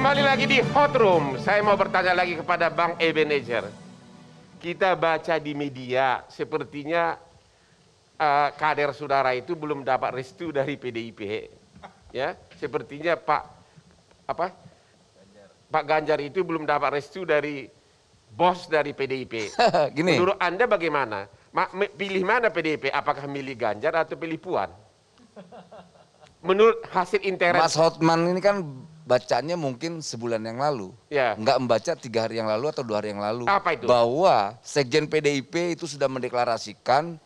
Kembali lagi di Hot Room. Saya mau bertanya lagi kepada Bang Ebenezer. Kita baca di media, sepertinya kader saudara itu belum dapat restu dari PDIP. Ya, sepertinya Pak Ganjar itu belum dapat restu dari bos dari PDIP. Gini. Menurut Anda bagaimana? Pilih mana PDIP? Apakah milih Ganjar atau pilih Puan? Menurut hasil interaksi Mas Hotman ini kan bacanya mungkin sebulan yang lalu. Ya. Nggak membaca 3 hari yang lalu atau 2 hari yang lalu. Apa itu? Bahwa Sekjen PDIP itu sudah mendeklarasikan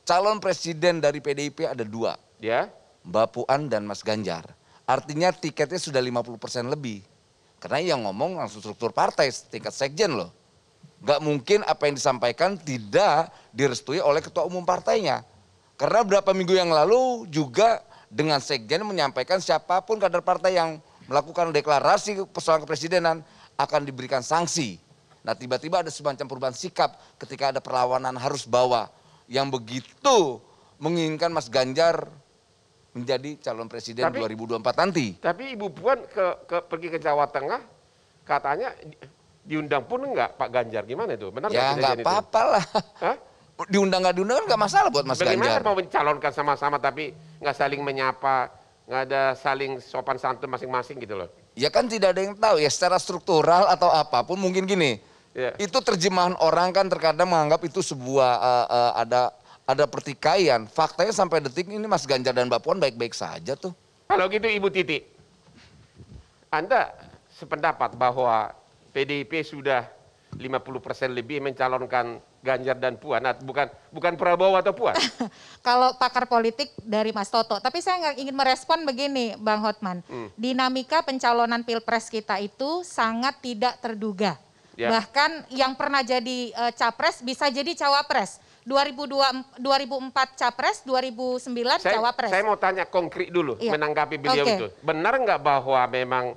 calon presiden dari PDIP ada 2. Ya. Mbak Puan dan Mas Ganjar. Artinya tiketnya sudah 50% lebih. Karena yang ngomong langsung struktur partai tingkat sekjen loh. Nggak mungkin apa yang disampaikan tidak direstui oleh ketua umum partainya. Karena berapa minggu yang lalu juga dengan sekjen menyampaikan siapapun kader partai yang melakukan deklarasi persoalan kepresidenan akan diberikan sanksi. Nah tiba-tiba ada semacam perubahan sikap ketika ada perlawanan harus bawa yang begitu menginginkan Mas Ganjar menjadi calon presiden 2024 nanti. Tapi Ibu Puan pergi ke Jawa Tengah, katanya diundang pun enggak Pak Ganjar, gimana itu? Benar Ya nggak apa-apa lah. Hah? Diundang nggak diundang kan nggak masalah buat Mas Bagaimana Ganjar. mau mencalonkan sama-sama tapi nggak saling menyapa, nggak ada saling sopan santun masing-masing gitu loh? Ya kan tidak ada yang tahu ya secara struktural atau apapun mungkin gini. Ya. Itu terjemahan orang kan terkadang menganggap itu sebuah ada pertikaian. Faktanya sampai detik ini Mas Ganjar dan Mbak Puan baik-baik saja tuh. Kalau gitu Ibu Titi, Anda sependapat bahwa PDIP sudah 50% lebih mencalonkan Ganjar dan Puan, bukan Prabowo atau Puan? Kalau pakar politik dari Mas Toto, tapi saya ingin merespon begini Bang Hotman. Dinamika pencalonan Pilpres kita itu sangat tidak terduga. Ya. Bahkan yang pernah jadi capres bisa jadi cawapres. 2004 capres, 2009 cawapres. Saya mau tanya konkret dulu, Iya. menanggapi beliau itu. Benar nggak bahwa memang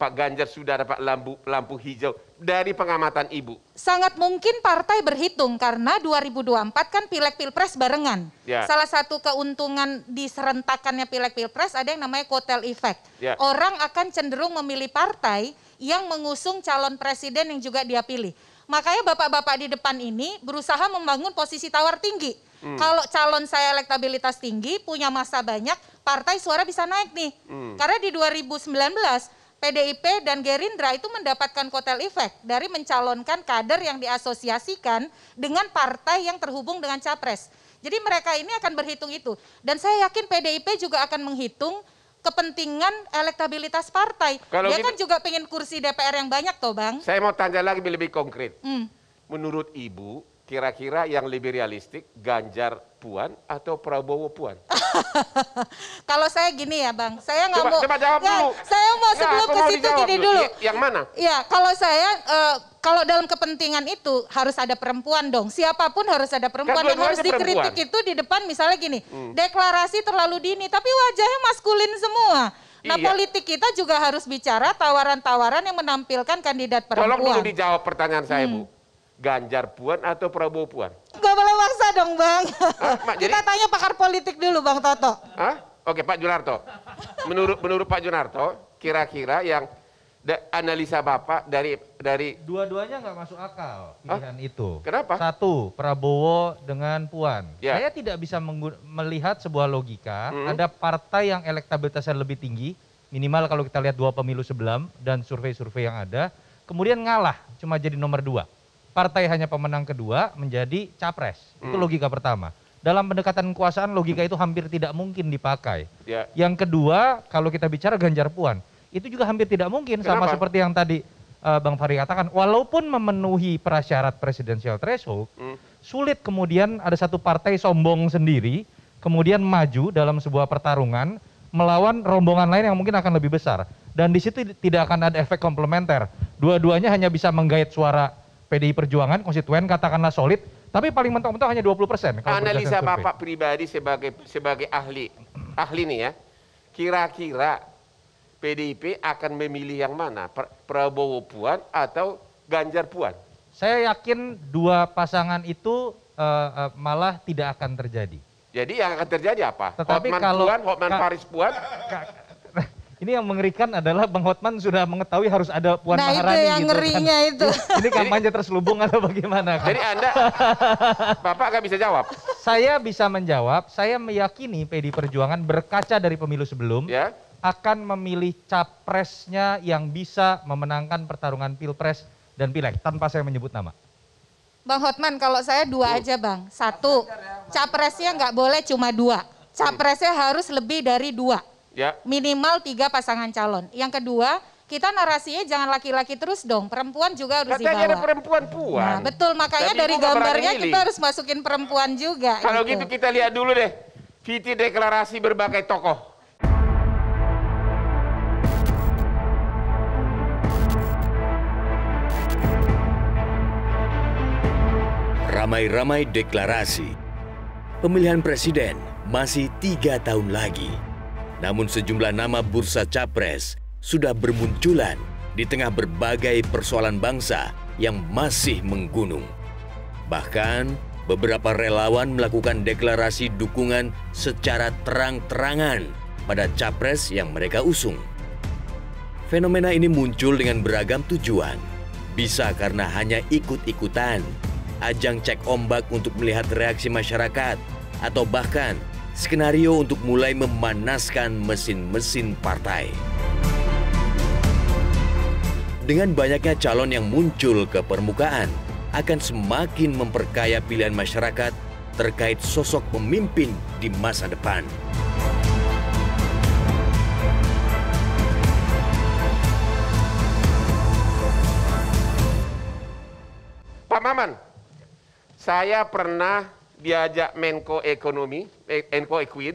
Pak Ganjar sudah dapat lampu hijau dari pengamatan Ibu? Sangat mungkin partai berhitung karena 2024 kan pileg pilpres barengan. Ya. Salah satu keuntungan diserentakannya pileg pilpres ada yang namanya kotel effect. Ya. Orang akan cenderung memilih partai yang mengusung calon presiden yang juga dia pilih. Makanya bapak-bapak di depan ini berusaha membangun posisi tawar tinggi. Kalau calon saya elektabilitas tinggi, punya massa banyak, partai suara bisa naik nih. Karena di 2019 PDIP dan Gerindra itu mendapatkan kotel efek dari mencalonkan kader yang diasosiasikan dengan partai yang terhubung dengan capres. Jadi mereka ini akan berhitung itu. Dan saya yakin PDIP juga akan menghitung kepentingan elektabilitas partai. Dia kan juga pengen kursi DPR yang banyak toh Bang. Saya mau tanya lagi lebih konkret. Menurut Ibu, kira-kira yang lebih realistik Ganjar Puan atau Prabowo Puan? Kalau saya gini ya Bang, saya nggak mau. Coba jawab dulu. Saya mau sebelum ke situ gini dulu. Yang mana? Ya, kalau saya kalau dalam kepentingan itu harus ada perempuan dong. Siapapun harus ada perempuan. Kan Yang harus dikritik itu di depan misalnya gini, deklarasi terlalu dini, tapi wajahnya maskulin semua. Nah Iya. politik kita juga harus bicara tawaran-tawaran yang menampilkan kandidat Tolong dulu perempuan. dijawab pertanyaan saya Bu. Ganjar Puan atau Prabowo Puan? Gak boleh maksa dong Bang. Mak, Kita tanya pakar politik dulu Bang Toto. Hah? Oke Pak Junarto. Menurut Pak Junarto, kira-kira yang analisa Bapak dari Dua-duanya nggak masuk akal pilihan itu. Kenapa? Satu, Prabowo dengan Puan. Ya. Saya tidak bisa melihat sebuah logika, ada partai yang elektabilitasnya lebih tinggi, minimal kalau kita lihat 2 pemilu sebelum dan survei-survei yang ada, kemudian ngalah cuma jadi nomor 2. Partai hanya pemenang kedua menjadi capres. Itu logika pertama. Dalam pendekatan kekuasaan logika itu hampir tidak mungkin dipakai. Ya. Yang kedua, kalau kita bicara Ganjar Puan, itu juga hampir tidak mungkin. Sama Kenapa? seperti yang tadi Bang Fahri katakan, walaupun memenuhi prasyarat presidensial threshold, sulit kemudian ada satu partai sombong sendiri, kemudian maju dalam sebuah pertarungan, melawan rombongan lain yang mungkin akan lebih besar. Dan di situ tidak akan ada efek komplementer. Dua-duanya hanya bisa menggait suara PDI Perjuangan, konstituen katakanlah solid, tapi paling mentok-mentok hanya 20%. Analisa Bapak pribadi sebagai ahli nih ya, kira-kira PDIP akan memilih yang mana? Prabowo Puan atau Ganjar Puan? Saya yakin dua pasangan itu malah tidak akan terjadi. Jadi yang akan terjadi apa? Tetapi Hotman kalau Puan, Hotman Paris Puan? Ini yang mengerikan adalah Bang Hotman sudah mengetahui harus ada Puan Maharani. Nah itu yang gitu ngerinya kan. itu. Ini kampanye terselubung atau bagaimana? Kan? Jadi Anda, Bapak nggak bisa jawab? Saya bisa menjawab, saya meyakini PDI Perjuangan berkaca dari pemilu sebelum, Ya. akan memilih capresnya yang bisa memenangkan pertarungan Pilpres dan Pileg tanpa saya menyebut nama. Bang Hotman, kalau saya dua aja Bang. Satu, capresnya nggak boleh cuma dua. Capresnya harus lebih dari dua. Ya. Minimal 3 pasangan calon. Yang kedua, kita narasinya jangan laki-laki terus dong. Perempuan juga harus Katanya ada dibawa. perempuan puan. Nah, betul, makanya Tapi dari Ibu nggak berani gambarnya milih. kita harus masukin perempuan juga. Kalau gitu kita lihat dulu deh. VT deklarasi berbagai tokoh. Ramai-ramai deklarasi. Pemilihan presiden masih 3 tahun lagi. Namun sejumlah nama bursa capres sudah bermunculan di tengah berbagai persoalan bangsa yang masih menggunung. Bahkan beberapa relawan melakukan deklarasi dukungan secara terang-terangan pada capres yang mereka usung. Fenomena ini muncul dengan beragam tujuan. Bisa karena hanya ikut-ikutan, ajang cek ombak untuk melihat reaksi masyarakat, atau bahkan skenario untuk mulai memanaskan mesin-mesin partai. Dengan banyaknya calon yang muncul ke permukaan, akan semakin memperkaya pilihan masyarakat terkait sosok pemimpin di masa depan. Pak Maman, saya pernah diajak Menko Ekonomi, Menko Equin,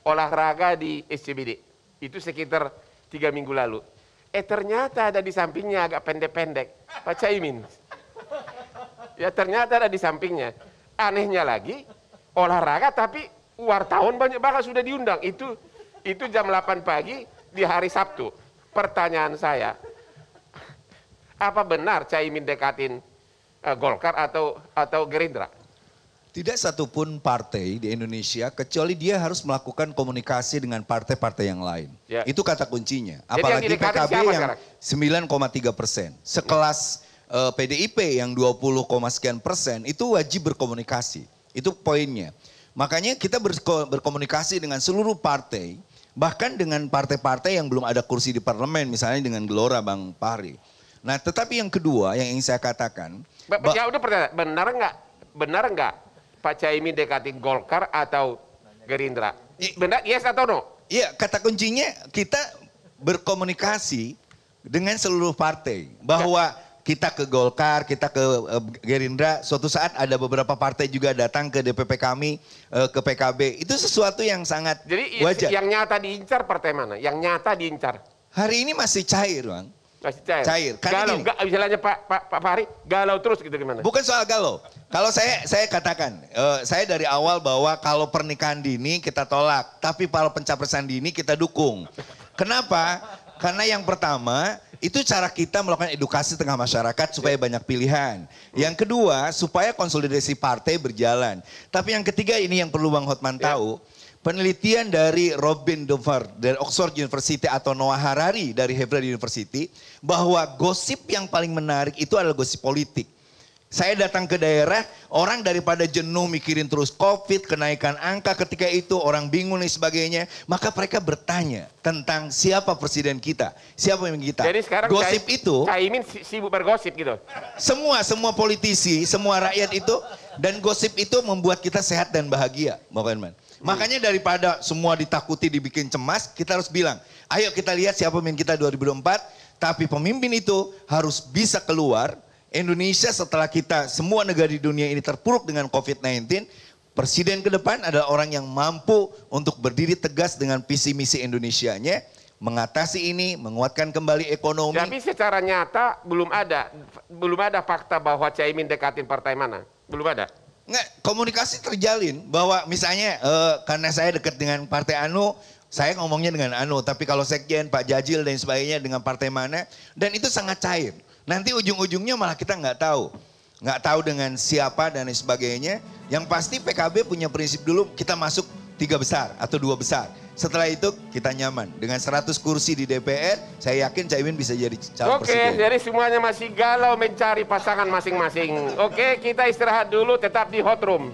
olahraga di SCBD. Itu sekitar 3 minggu lalu. Ternyata ada di sampingnya agak pendek-pendek, Pak Caimin. Ya ternyata ada di sampingnya. Anehnya lagi, olahraga tapi wartawan banyak banget sudah diundang. Itu jam 8 pagi di hari Sabtu. Pertanyaan saya, apa benar Caimin dekatin Golkar atau Gerindra? Tidak satupun partai di Indonesia kecuali dia harus melakukan komunikasi dengan partai-partai yang lain. Ya. Itu kata kuncinya. Jadi Apalagi yang didekatin PKB siapa yang sekarang? 9,3%. Sekelas PDIP yang 20, sekian persen itu wajib berkomunikasi. Itu poinnya. Makanya kita berkomunikasi dengan seluruh partai, bahkan dengan partai-partai yang belum ada kursi di parlemen, misalnya dengan Gelora Bang Fahri. Nah, tetapi yang kedua yang ingin saya katakan, Ya udah pertanyaan, benar nggak Pak Caimin dekatin Golkar atau Gerindra? Benar, yes atau no? iya, kata kuncinya kita berkomunikasi dengan seluruh partai bahwa kita ke Golkar, kita ke Gerindra, suatu saat ada beberapa partai juga datang ke DPP kami, ke PKB. Itu sesuatu yang sangat Jadi wajar. yang nyata diincar partai mana? Yang nyata diincar? Hari ini masih cair, Bang. Masih cair? Cair. Karena Galau, gini. misalnya Pak Fahri, galau terus gitu gimana? Bukan soal galau. Kalau saya katakan, saya dari awal bahwa kalau pernikahan dini kita tolak, tapi kalau pencapresan dini kita dukung. Kenapa? Karena yang pertama, itu cara kita melakukan edukasi tengah masyarakat supaya banyak pilihan. Yang kedua, supaya konsolidasi partai berjalan. Tapi yang ketiga ini yang perlu Bang Hotman tahu, penelitian dari Robin Dover dari Oxford University atau Noah Harari dari Harvard University, bahwa gosip yang paling menarik itu adalah gosip politik. Saya datang ke daerah, orang daripada jenuh mikirin terus COVID, kenaikan angka ketika itu, orang bingung dan sebagainya. Maka mereka bertanya tentang siapa presiden kita, siapa yang kita. Jadi sekarang gosip itu, Caimin sibuk bergosip gitu? semua politisi, semua rakyat itu, dan gosip itu membuat kita sehat dan bahagia. Makanya daripada semua ditakuti, dibikin cemas, kita harus bilang, ayo kita lihat siapa pemimpin kita 2024, tapi pemimpin itu harus bisa keluar. Indonesia setelah kita semua negara di dunia ini terpuruk dengan COVID-19, presiden ke depan adalah orang yang mampu untuk berdiri tegas dengan visi misi Indonesianya, mengatasi ini, menguatkan kembali ekonomi. Tapi secara nyata belum ada fakta bahwa Caimin dekatin partai mana, belum ada. Nggak, komunikasi terjalin bahwa misalnya karena saya dekat dengan partai Anu, saya ngomongnya dengan Anu, tapi kalau sekjen, Pak Jajil dan sebagainya dengan partai mana, dan itu sangat cair. Nanti ujung-ujungnya malah kita nggak tahu dengan siapa dan sebagainya. Yang pasti PKB punya prinsip dulu, kita masuk 3 besar atau 2 besar. Setelah itu kita nyaman. Dengan 100 kursi di DPR, saya yakin Caimin bisa jadi calon presiden. Oke, jadi semuanya masih galau mencari pasangan masing-masing. Oke, kita istirahat dulu, tetap di Hot Room.